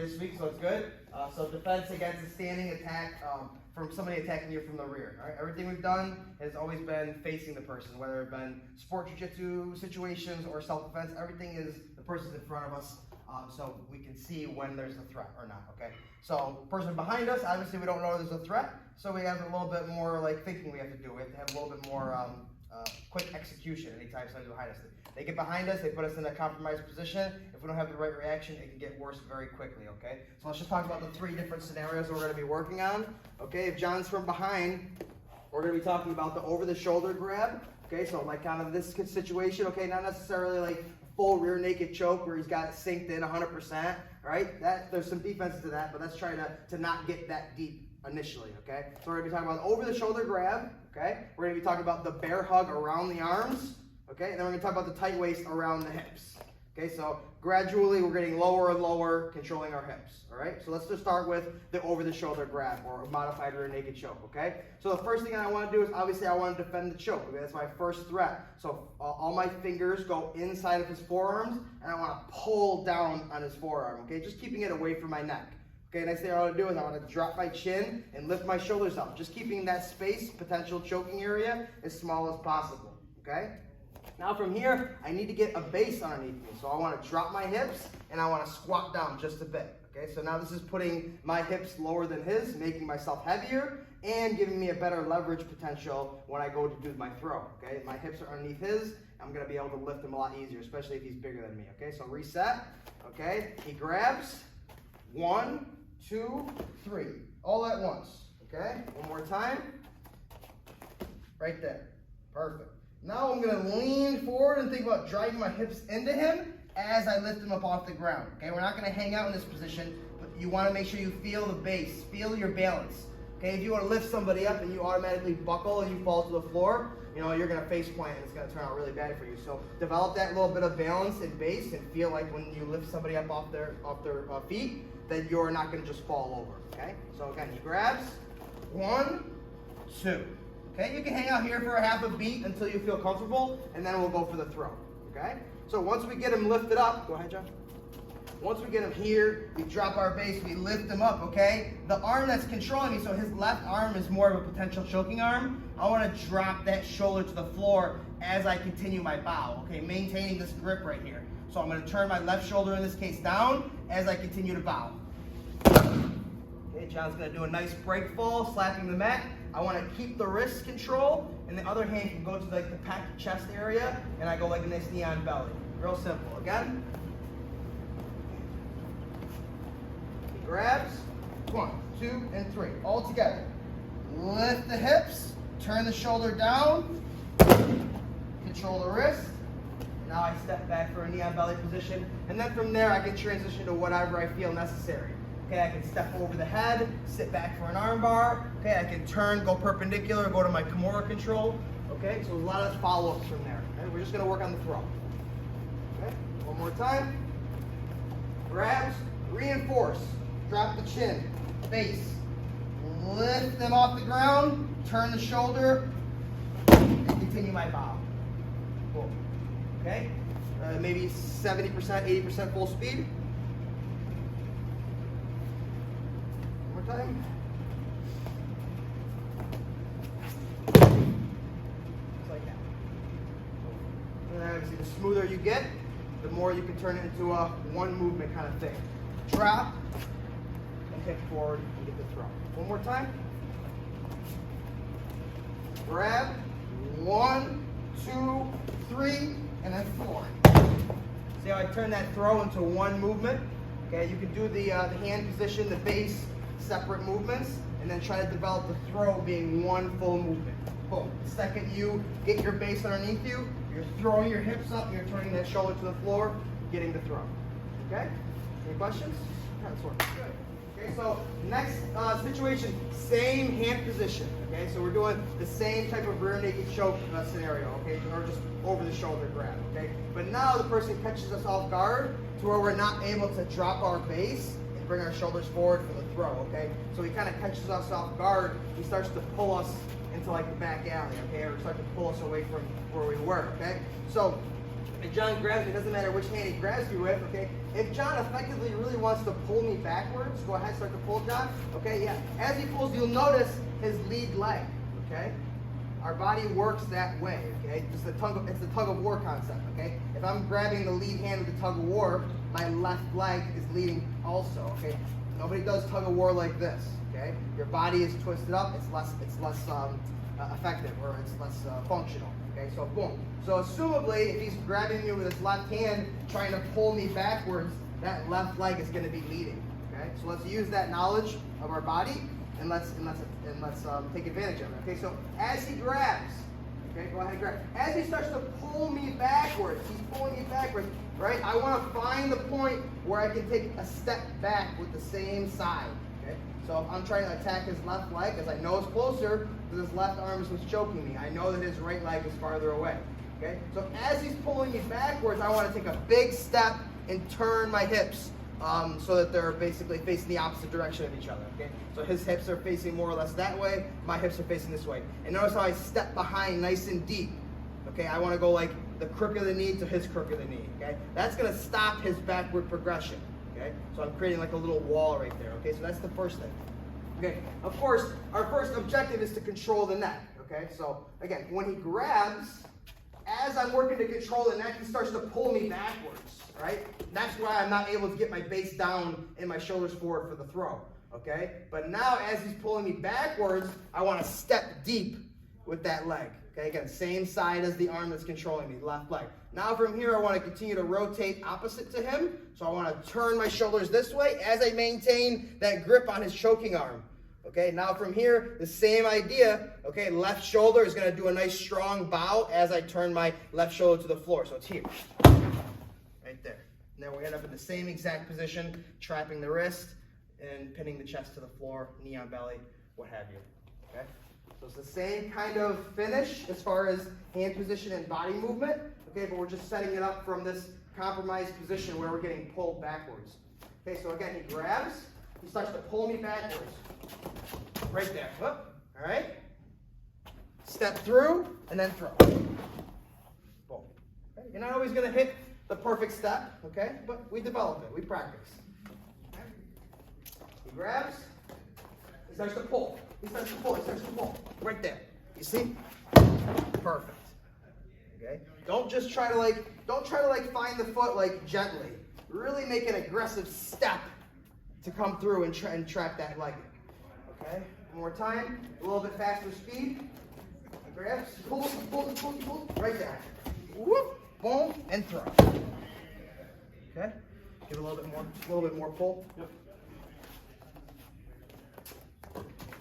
this week, so it's good. So defense against a standing attack from somebody attacking you from the rear. All right? Everything we've done has always been facing the person, whether it been sport jiu-jitsu situations or self-defense. Everything is the person's in front of us, so we can see when there's a threat or not. Okay. So person behind us, obviously we don't know there's a threat, so we have a little bit more like thinking we have to do. We have to have a little bit more quick execution anytime somebody's behind us. They get behind us, they put us in a compromised position. If we don't have the right reaction, it can get worse very quickly, okay? So let's just talk about the 3 different scenarios we're going to be working on. Okay, if John's from behind, we're going to be talking about the over-the-shoulder grab. Okay, so like kind of this situation, okay, not necessarily like full rear naked choke where he's got it synced in 100%, right? There's some defenses to that, but let's try to not get that deep initially, okay? So we're going to be talking about over-the-shoulder grab, okay? We're going to be talking about the bear hug around the arms, okay? And then we're going to talk about the tight waist around the hips. Okay, so gradually we're getting lower and lower, controlling our hips, all right? So let's just start with the over-the-shoulder grab or a modified rear naked choke, okay? So the first thing I want to do is obviously I want to defend the choke. Okay? That's my first threat. So all my fingers go inside of his forearms, and I want to pull down on his forearm, okay? Just keeping it away from my neck. Okay, next thing I want to do is I want to drop my chin and lift my shoulders up, just keeping that space, potential choking area, as small as possible, okay? Now from here, I need to get a base underneath me. So I want to drop my hips and I want to squat down just a bit. Okay, so now this is putting my hips lower than his, making myself heavier and giving me a better leverage potential when I go to do my throw. Okay, my hips are underneath his. I'm going to be able to lift him a lot easier, especially if he's bigger than me. Okay, so reset. Okay, he grabs. 1, 2, 3. All at once. Okay, one more time. Right there. Perfect. Now I'm going to lean forward and think about driving my hips into him as I lift him up off the ground. Okay, we're not going to hang out in this position, but you want to make sure you feel the base, feel your balance. Okay, if you want to lift somebody up and you automatically buckle and you fall to the floor, you know, you're going to face plant and it's going to turn out really bad for you. So develop that little bit of balance and base and feel like when you lift somebody up off their feet, that you're not going to just fall over. Okay, so again, he grabs. 1, 2. Okay, you can hang out here for a half a beat until you feel comfortable, and then we'll go for the throw. Okay, so once we get him lifted up, go ahead, John. Once we get him here, we drop our base, we lift him up, okay? The arm that's controlling me, so his left arm is more of a potential choking arm. I want to drop that shoulder to the floor as I continue my bow, okay? Maintaining this grip right here. So I'm going to turn my left shoulder, in this case, down as I continue to bow. Okay, John's going to do a nice break fall, slapping the mat. I want to keep the wrist control, and the other hand can go to like the packed chest area, and I go like a nice knee on belly. Real simple. Again. He grabs. 1, 2, and 3. All together. Lift the hips. Turn the shoulder down. Control the wrist. Now I step back for a knee on belly position, and then from there I can transition to whatever I feel necessary. Okay, I can step over the head, sit back for an arm bar. Okay, I can turn, go perpendicular, go to my Kimura control. Okay, so a lot of follow-ups from there. Okay, we're just going to work on the throw. Okay, one more time. Grabs, reinforce, drop the chin, base. Lift them off the ground, turn the shoulder, and continue my bow. Cool. Okay, maybe 70%, 80% full speed. Time. Just like that. And then obviously the smoother you get, the more you can turn it into a one movement kind of thing. Drop and hip forward and get the throw. One more time. Grab. 1, 2, 3, and then 4. See how I turn that throw into one movement? Okay, you can do the hand position, the base, separate movements, and then try to develop the throw being one full movement. Boom. The second you get your base underneath you, you're throwing your hips up, you're turning that shoulder to the floor, getting the throw. Okay? Any questions? Yeah, that's working. Good. Okay, so next situation, same hand position. Okay, so we're doing the same type of rear naked choke scenario, okay, or just over the shoulder grab, okay? But now the person catches us off guard to where we're not able to drop our base and bring our shoulders forward for the throw, okay? So he kind of catches us off guard. He starts to pull us into like the back alley, okay? Or start to pull us away from where we were, okay? So If John grabs me, it doesn't matter which hand he grabs me with, okay? If John effectively really wants to pull me backwards, go ahead, start to pull John, okay? Yeah. As he pulls, you'll notice his lead leg, okay? Our body works that way, okay? It's the tug of war concept, okay? If I'm grabbing the lead hand of the tug of war, my left leg is leading also, okay? Nobody does tug of war like this, okay? Your body is twisted up, it's less effective, or it's less functional, okay? So boom. So assumably, if he's grabbing me with his left hand, trying to pull me backwards, that left leg is going to be leading, okay? So let's use that knowledge of our body, and let's take advantage of it. Okay, so as he grabs, okay, go ahead and grab. As he starts to pull me backwards, he's pulling me backwards, right? I want to find the point where I can take a step back with the same side. Okay, so if I'm trying to attack his left leg, as I know it's closer, because his left arm is what's choking me. I know that his right leg is farther away. Okay, so as he's pulling me backwards, I want to take a big step and turn my hips. So that they're basically facing the opposite direction of each other, okay? So his hips are facing more or less that way, my hips are facing this way. And notice how I step behind nice and deep, okay? I want to go like the crook of the knee to his crook of the knee, okay? That's going to stop his backward progression, okay? So I'm creating like a little wall right there, okay? So that's the first thing. Okay, of course, our first objective is to control the neck, okay? So again, when he grabs, as I'm working to control the neck, he starts to pull me backwards, right? That's why I'm not able to get my base down and my shoulders forward for the throw, okay? But now as he's pulling me backwards, I want to step deep with that leg, okay? Again, same side as the arm that's controlling me, left leg. Now from here, I want to continue to rotate opposite to him. So I want to turn my shoulders this way as I maintain that grip on his choking arm. Okay, now from here, the same idea. Okay, left shoulder is going to do a nice strong bow as I turn my left shoulder to the floor. So it's here, right there. And then we end up in the same exact position, trapping the wrist and pinning the chest to the floor, knee on belly, what have you. Okay, so it's the same kind of finish as far as hand position and body movement. Okay, but we're just setting it up from this compromised position where we're getting pulled backwards. Okay, so again, he grabs, he starts to pull me backwards. Right there. Whoop. All right. Step through and then throw. Boom. Okay. You're not always going to hit the perfect step, okay? But we develop it. We practice. Okay. He grabs. He starts to pull. He starts to pull. He starts to pull. Right there. You see? Perfect. Okay. Don't try to find the foot like gently. Really make an aggressive step to come through and trap that leg. Okay, one more time, a little bit faster speed. Grabs, pull, right there. Whoop, boom, and throw. Okay, give it a little bit more pull. Yep.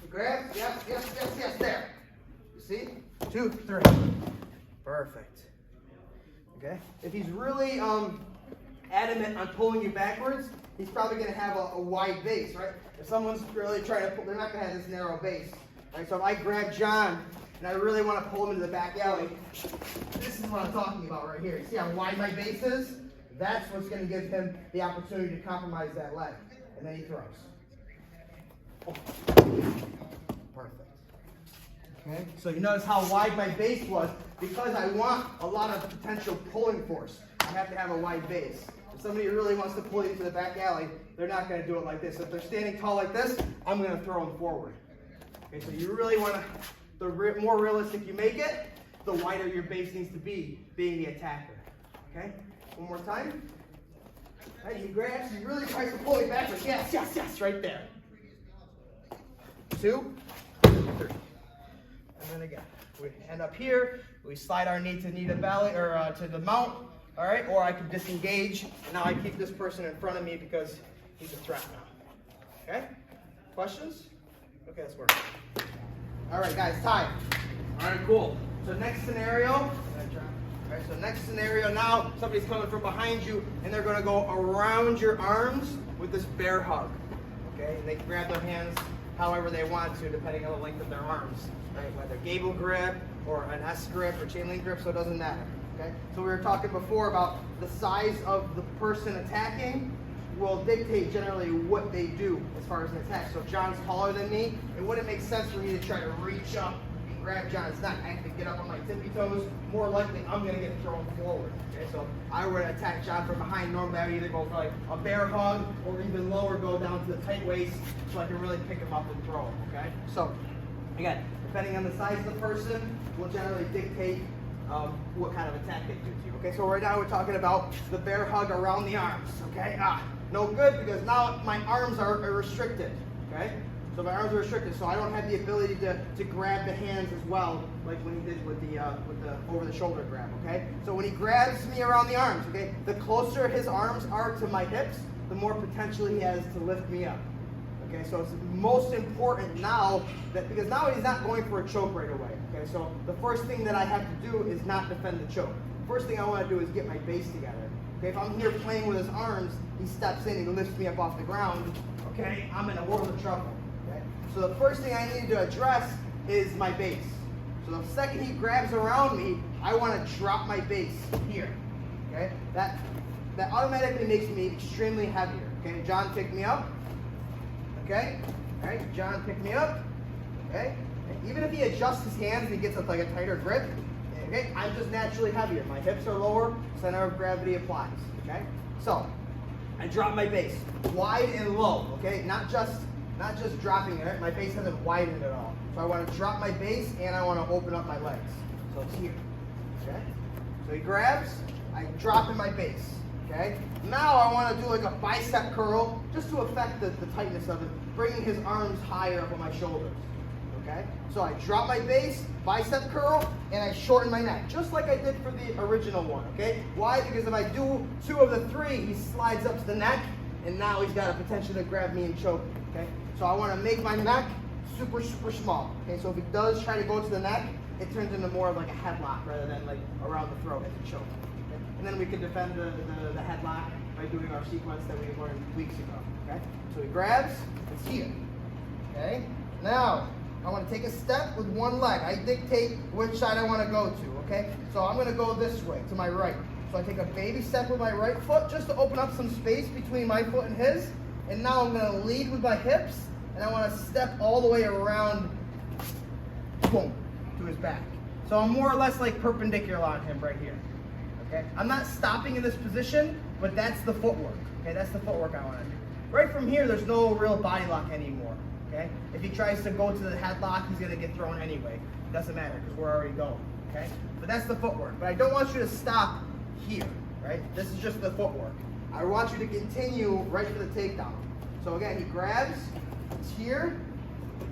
Grabs, yes, there. You see? 2, 3. Perfect. Okay, if he's really adamant on pulling you backwards, he's probably going to have a wide base, right? If someone's really trying to pull, they're not going to have this narrow base, right? So if I grab John and I really want to pull him into the back alley, this is what I'm talking about right here. You see how wide my base is? That's what's going to give him the opportunity to compromise that leg. And then he throws. Perfect. Okay? So you notice how wide my base was. Because I want a lot of potential pulling force, I have to have a wide base. If somebody really wants to pull you into the back alley, they're not going to do it like this. If they're standing tall like this, I'm going to throw them forward. Okay, so you really want to, the more realistic you make it, the wider your base needs to be, being the attacker. Okay, one more time. Right, he grabs, he really tries to pull me backwards. Yes, right there. 2, 3. And then again, we end up here, we slide our knee to belly, or to the mount. All right, or I can disengage, and now I keep this person in front of me because he's a threat now. Okay? Questions? Okay, let's work. All right, guys, time. All right, cool. So next scenario. All right, so next scenario now, somebody's coming from behind you, and they're going to go around your arms with this bear hug. Okay, and they can grab their hands however they want to, depending on the length of their arms. Right, whether gable grip or an S grip or chain link grip, so it doesn't matter. Okay? So we were talking before about the size of the person attacking will dictate generally what they do as far as an attack. So if John's taller than me, it wouldn't make sense for me to try to reach up and grab John's neck, I have to get up on my tippy toes. More likely, I'm going to get thrown forward. Okay, so I would attack John from behind. Normally, I would either go for like a bear hug or even lower, go down to the tight waist so I can really pick him up and throw him. Okay, so again, depending on the size of the person, will generally dictate what kind of attack they do to you. Okay, so right now we're talking about the bear hug around the arms. Okay, no good because now my arms are restricted. Okay, so my arms are restricted, so I don't have the ability to grab the hands as well, like when he did with the over the shoulder grab. Okay, so when he grabs me around the arms, okay, the closer his arms are to my hips, the more potential he has to lift me up. Okay, so it's most important now because now he's not going for a choke right away. Okay, so the first thing that I have to do is not defend the choke. First thing I want to do is get my base together. Okay, if I'm here playing with his arms, he steps in, he lifts me up off the ground. Okay, I'm in a world of trouble. Okay, so the first thing I need to address is my base. So the second he grabs around me, I want to drop my base here. Okay, that automatically makes me extremely heavier. Okay, John picked me up. Okay, all right, John picked me up. Okay, and even if he adjusts his hands and he gets like a tighter grip, okay, I'm just naturally heavier. My hips are lower, center of gravity applies. Okay, so I drop my base wide and low. Okay, not just dropping it. My base hasn't widened at all. So I want to drop my base and I want to open up my legs. So it's here. Okay, so he grabs, I drop in my base. Okay, now I want to do like a bicep curl just to affect the tightness of it, bringing his arms higher up on my shoulders. Okay, so I drop my base, bicep curl, and I shorten my neck, just like I did for the original one. Okay, why? Because if I do 2 of the 3, he slides up to the neck, and now he's got a potential to grab me and choke me. Okay, so I want to make my neck super, super small. Okay, so if he does try to go to the neck, it turns into more of like a headlock rather than like around the throat as a choke. And then we can defend the headlock by doing our sequence that we learned weeks ago. Okay? So he grabs, it's here. Okay? Now, I want to take a step with one leg. I dictate which side I want to go to. Okay? So I'm going to go this way, to my right. So I take a baby step with my right foot just to open up some space between my foot and his. And now I'm going to lead with my hips, and I want to step all the way around, boom, to his back. So I'm more or less like perpendicular on him right here. Okay, I'm not stopping in this position, but that's the footwork. Okay, that's the footwork I want to do. Right from here, there's no real body lock anymore. Okay, if he tries to go to the headlock, he's gonna get thrown anyway. It doesn't matter because we're already going. Okay, but that's the footwork. But I don't want you to stop here. Right, this is just the footwork. I want you to continue right for the takedown. So again, he grabs. It's here.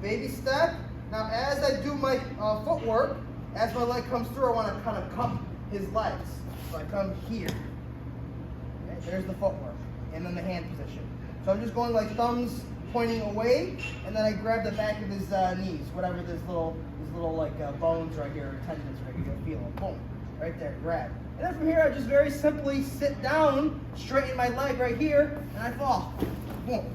Baby step. Now, as I do my footwork, as my leg comes through, I want to kind of cup his legs. So I come here. Okay, there's the footwork. And then the hand position. So I'm just going like thumbs pointing away, and then I grab the back of his knees, whatever this little like bones right here, or tendons right here, you'll feel them. Boom. Right there, grab. And then from here, I just very simply sit down, straighten my leg right here, and I fall. Boom.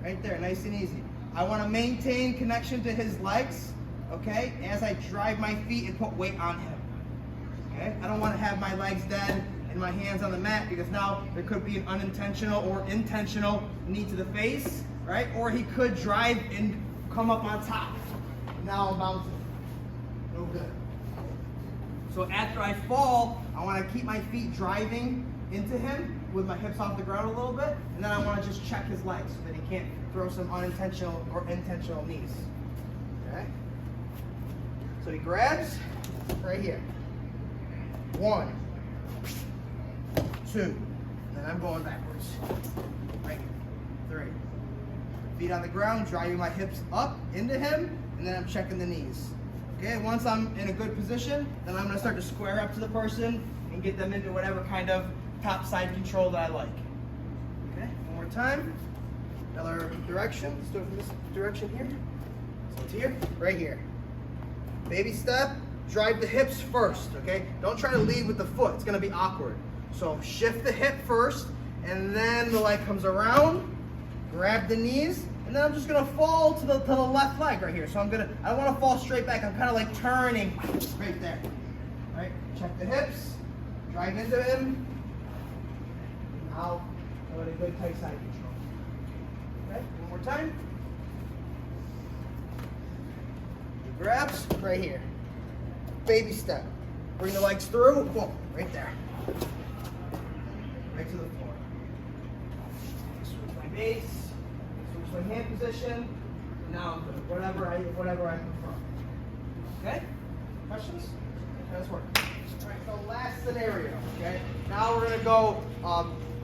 Right there, nice and easy. I want to maintain connection to his legs, okay, as I drive my feet and put weight on him. Okay? I don't want to have my legs dead and my hands on the mat because now there could be an unintentional or intentional knee to the face, right? Or he could drive and come up on top. Now I'm bouncing. No good. So after I fall, I want to keep my feet driving into him with my hips off the ground a little bit, and then I want to just check his legs so that he can't throw some unintentional or intentional knees. Okay? So he grabs right here. 1, 2, and then I'm going backwards. Right, 3. Feet on the ground, driving my hips up into him, and then I'm checking the knees. Okay, once I'm in a good position, then I'm going to start to square up to the person and get them into whatever kind of top side control that I like. Okay, one more time. Another direction. Let's do it from this direction here. So it's here, right here. Baby step. Drive the hips first, okay? Don't try to lead with the foot. It's going to be awkward. So shift the hip first, and then the leg comes around. Grab the knees, and then I'm just going to fall to the left leg right here. So I don't want to fall straight back. I'm kind of like turning right there. All right? Check the hips. Drive into him. Now, with a good tight side control. Okay? One more time. grabs right here. Baby step. Bring the legs through, boom, right there. Right to the floor. Switch my base, switch my hand position. Now I'm good. Whatever I prefer. Okay? Questions? Okay, let's work. Alright, so last scenario, okay? Now we're gonna go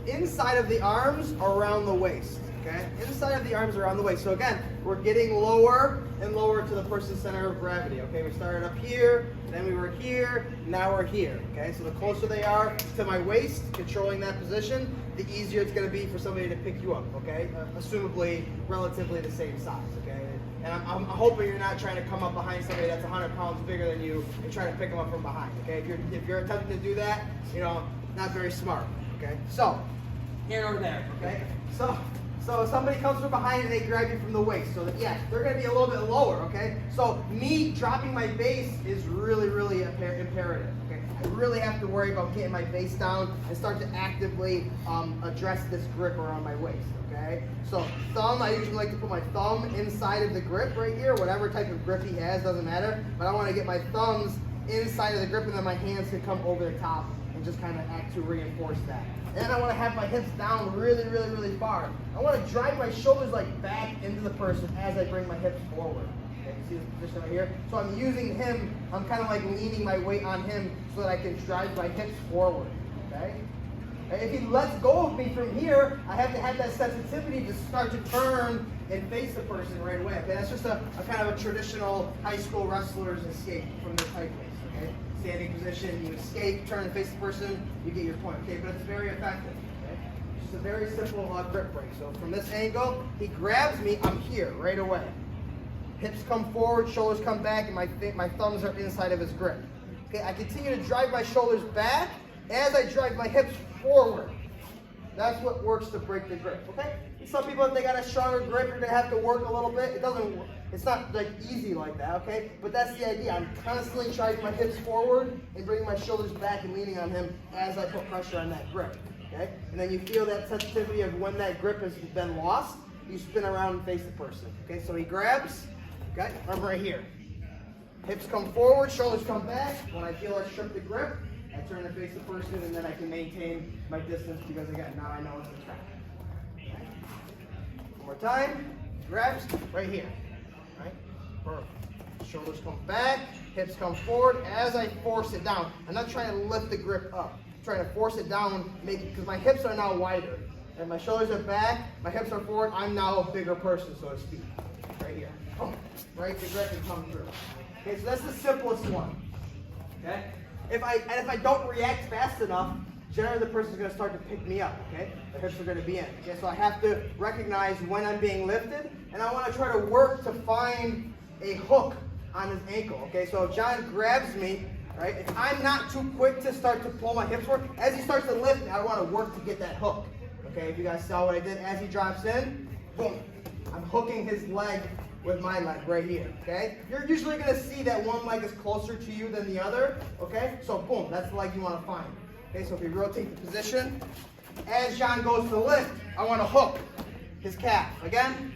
inside of the arms, around the waist. Okay? Inside of the arms, around the waist. So again, we're getting lower and lower to the person's center of gravity. Okay, we started up here, then we were here, now we're here. Okay, so the closer they are to my waist, controlling that position, the easier it's going to be for somebody to pick you up. Okay, assumably relatively the same size. Okay, and I'm hoping you're not trying to come up behind somebody that's 100 pounds bigger than you and try to pick them up from behind. Okay, if you're attempting to do that, you know, not very smart. Okay, so here or there. Okay, so somebody comes from behind and they grab you from the waist. So that, yeah, they're going to be a little bit lower, okay? So me dropping my base is really, really imperative, okay? I really have to worry about getting my base down and start to actively address this grip around my waist, okay? So thumb, I usually like to put my thumb inside of the grip right here. Whatever type of grip he has, doesn't matter. But I want to get my thumbs inside of the grip and then my hands can come over the top and just kind of act to reinforce that. And I want to have my hips down really, really, really far. I want to drive my shoulders like back into the person as I bring my hips forward. Okay, you see this position right here? So I'm using him, I'm kind of like leaning my weight on him so that I can drive my hips forward. Okay? And if he lets go of me from here, I have to have that sensitivity to start to turn and face the person right away. Okay? That's just a kind of a traditional high school wrestler's escape from the tight waist. Okay? Standing position, you escape, turn and face the person, you get your point. Okay, but it's very effective. Okay? Just a very simple grip break. So from this angle, he grabs me, I'm here right away. Hips come forward, shoulders come back, and my thumbs are inside of his grip. Okay, I continue to drive my shoulders back as I drive my hips forward. That's what works to break the grip. Okay? Some people, if they got a stronger grip, you're gonna have to work a little bit. It doesn't. It's not like easy like that. Okay? But that's the idea. I'm constantly driving my hips forward and bringing my shoulders back and leaning on him as I put pressure on that grip. Okay? And then you feel that sensitivity of when that grip has been lost. You spin around and face the person. Okay? So he grabs. Okay? I'm right here. Hips come forward, shoulders come back. When I feel I strip the grip, I turn to face the person, and then I can maintain my distance because, again, now I know it's the trap. Okay. One more time. Grabs right here. Right? Perfect. Shoulders come back, hips come forward as I force it down. I'm not trying to lift the grip up. I'm trying to force it down, because my hips are now wider. And my shoulders are back, my hips are forward. I'm now a bigger person, so to speak. Right here. Right? The grip can come through. Okay, so that's the simplest one. Okay? If I don't react fast enough, generally the person's going to start to pick me up, okay? The hips are going to be in. Okay, so I have to recognize when I'm being lifted, and I want to try to work to find a hook on his ankle, okay? So if John grabs me, right, if I'm not too quick to start to pull my hips forward, as he starts to lift me, I want to work to get that hook, okay? If you guys saw what I did, as he drops in, boom, I'm hooking his leg with my leg right here, okay? You're usually going to see that one leg is closer to you than the other, okay? So boom, that's the leg you want to find. Okay, so if you rotate the position, as John goes to lift, I want to hook his calf. Again,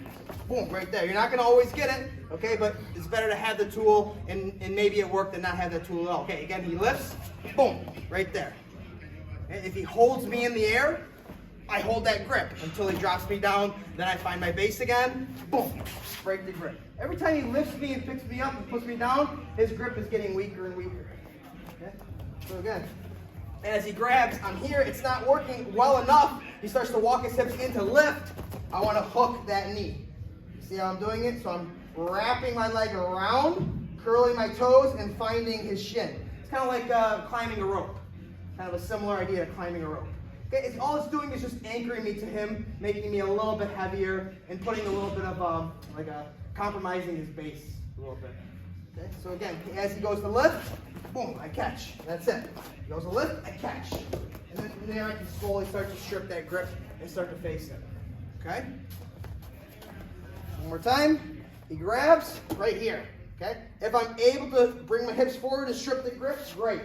boom, right there. You're not going to always get it, okay? But it's better to have the tool and maybe it worked than not have that tool at all. Okay, again, he lifts, boom, right there. Okay, if he holds me in the air, I hold that grip until he drops me down, then I find my base again, boom, break the grip. Every time he lifts me and picks me up and puts me down, his grip is getting weaker and weaker. Okay? So again, as he grabs, I'm here, it's not working well enough, he starts to walk his hips in to lift, I want to hook that knee. You see how I'm doing it? So I'm wrapping my leg around, curling my toes, and finding his shin. It's kind of like climbing a rope. Kind of a similar idea to climbing a rope. Okay, all it's doing is just anchoring me to him, making me a little bit heavier, and putting a little bit of compromising his base a little bit. Okay, so again, as he goes to lift, boom, I catch. That's it. He goes to lift, I catch. And then from there, I can slowly start to strip that grip and start to face him. Okay? One more time. He grabs right here. Okay? If I'm able to bring my hips forward and strip the grip, great.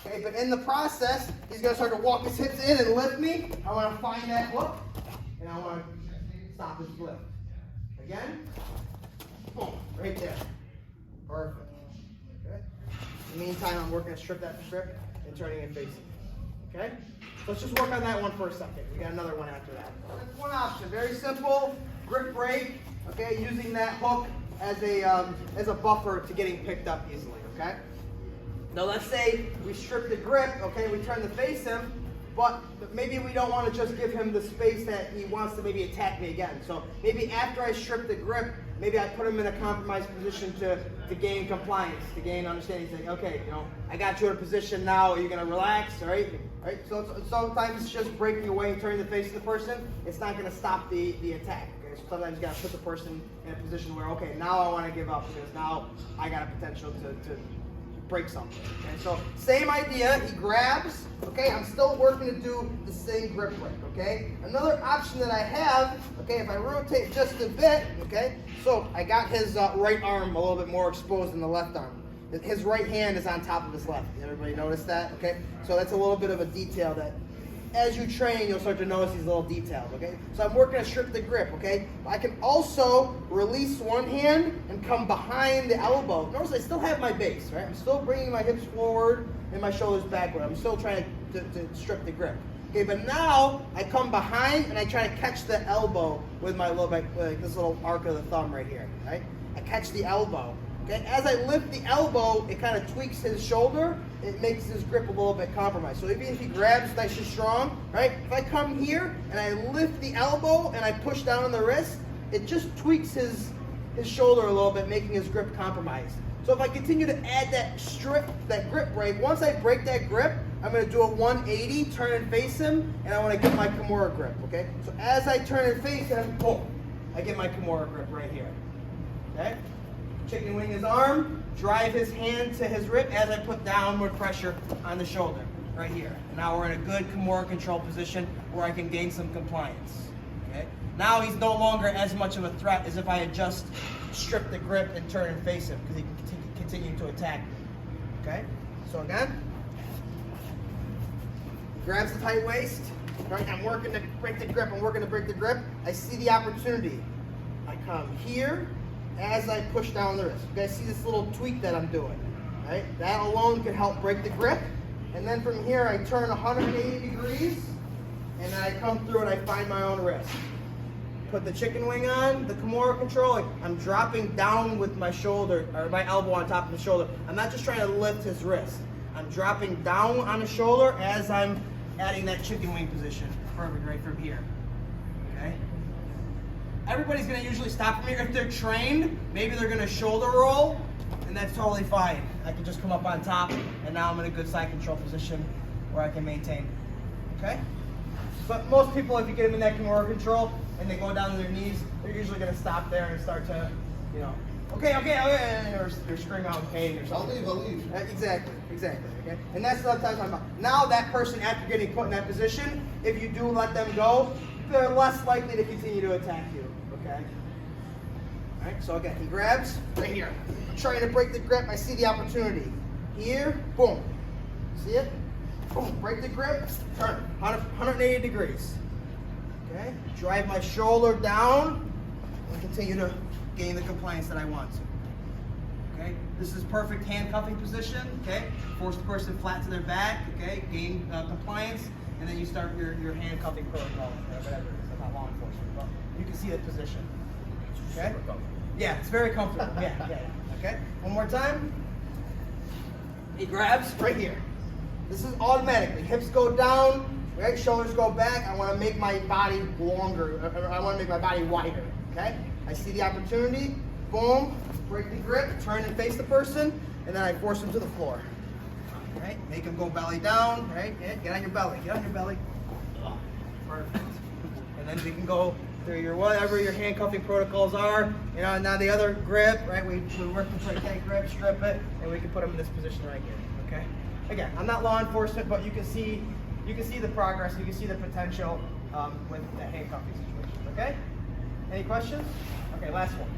Okay, but in the process, he's going to start to walk his hips in and lift me. I want to find that hook, and I want to stop his lift. Again, boom, right there. Perfect. Okay. In the meantime, I'm working strip after strip and turning and facing. Okay? So let's just work on that one for a second. We got another one after that. That's one option. Very simple. Grip break. Okay, using that hook as a buffer to getting picked up easily. Okay. Now let's say we strip the grip. Okay, we turn to face him, but maybe we don't want to just give him the space that he wants to maybe attack me again. So maybe after I strip the grip, maybe I put him in a compromised position to gain compliance, to gain understanding. Saying, okay, I got you in a position now. Are you going to relax? All right. Right? So sometimes it's just breaking away and turning the face of the person. It's not going to stop the attack. Okay? So sometimes you got to put the person in a position where, okay, now I want to give up because now I got a potential to break something. Okay? So same idea. He grabs. Okay, I'm still working to do the same grip break. Okay. Another option that I have. Okay, if I rotate just a bit. Okay. So I got his right arm a little bit more exposed than the left arm. His right hand is on top of his left. Everybody notice that? Okay? So that's a little bit of a detail that as you train, you'll start to notice these little details, okay? So I'm working to strip the grip, okay? I can also release one hand and come behind the elbow. Notice I still have my base, right? I'm still bringing my hips forward and my shoulders backward. I'm still trying to strip the grip. Okay, but now I come behind and I try to catch the elbow with my little, like this little arc of the thumb right here, right? I catch the elbow. Okay, as I lift the elbow, it kind of tweaks his shoulder. It makes his grip a little bit compromised. So even if he grabs nice and strong, right? If I come here and I lift the elbow and I push down on the wrist, it just tweaks his shoulder a little bit, making his grip compromised. So if I continue to add that grip break, once I break that grip, I'm going to do a 180, turn and face him, and I want to get my Kimura grip, okay? So as I turn and face him, boom, I get my Kimura grip right here, okay? Chicken wing his arm, drive his hand to his rib as I put downward pressure on the shoulder, right here. And now we're in a good Kimura control position where I can gain some compliance. Okay? Now he's no longer as much of a threat as if I had just stripped the grip and turned and face him, because he can continue to attack me. Okay? So again, grabs the tight waist. Right? I'm working to break the grip. I'm working to break the grip. I see the opportunity. I come here. As I push down the wrist. You guys see this little tweak that I'm doing, right? That alone can help break the grip. And then from here, I turn 180 degrees, and then I come through and I find my own wrist. Put the chicken wing on, the Kimura control. I'm dropping down with my shoulder, or my elbow on top of the shoulder. I'm not just trying to lift his wrist. I'm dropping down on the shoulder as I'm adding that chicken wing position. Perfect, right from here. Okay? Everybody's going to usually stop from here. If they're trained, maybe they're going to shoulder roll, and that's totally fine. I can just come up on top, and now I'm in a good side control position where I can maintain. Okay? But most people, if you get them in that Kimura control, and they go down to their knees, they're usually going to stop there and start to, okay, and they're screaming out in pain or something. I'll leave. Exactly, okay? And that's what I'm talking about. Now that person, after getting put in that position, if you do let them go, they're less likely to continue to attack you, okay? All right, so again, he grabs right here. I'm trying to break the grip. I see the opportunity. Here, boom. See it? Boom, break the grip, turn 180 degrees. Okay, drive my shoulder down and continue to gain the compliance that I want to. Okay, this is perfect handcuffing position. Okay, force the person flat to their back. Okay, gain compliance. And then you start your handcuffing protocol, whatever it is, not law enforcement, but you can see the position. Okay? Yeah, it's very comfortable. Yeah. Okay? One more time. He grabs right here. This is automatically. Hips go down, right? Shoulders go back. I want to make my body longer. I want to make my body wider. Okay? I see the opportunity. Boom. Break the grip. Turn and face the person. And then I force him to the floor. Right? Make him go belly down, right? Yeah, get on your belly. Get on your belly. Oh, perfect. And then we can go through your whatever your handcuffing protocols are. Now the other grip, right? We work the tight grip, strip it, and we can put him in this position right here. Okay? Again, I'm not law enforcement, but you can see the progress, you can see the potential with the handcuffing situation. Okay? Any questions? Okay, last one.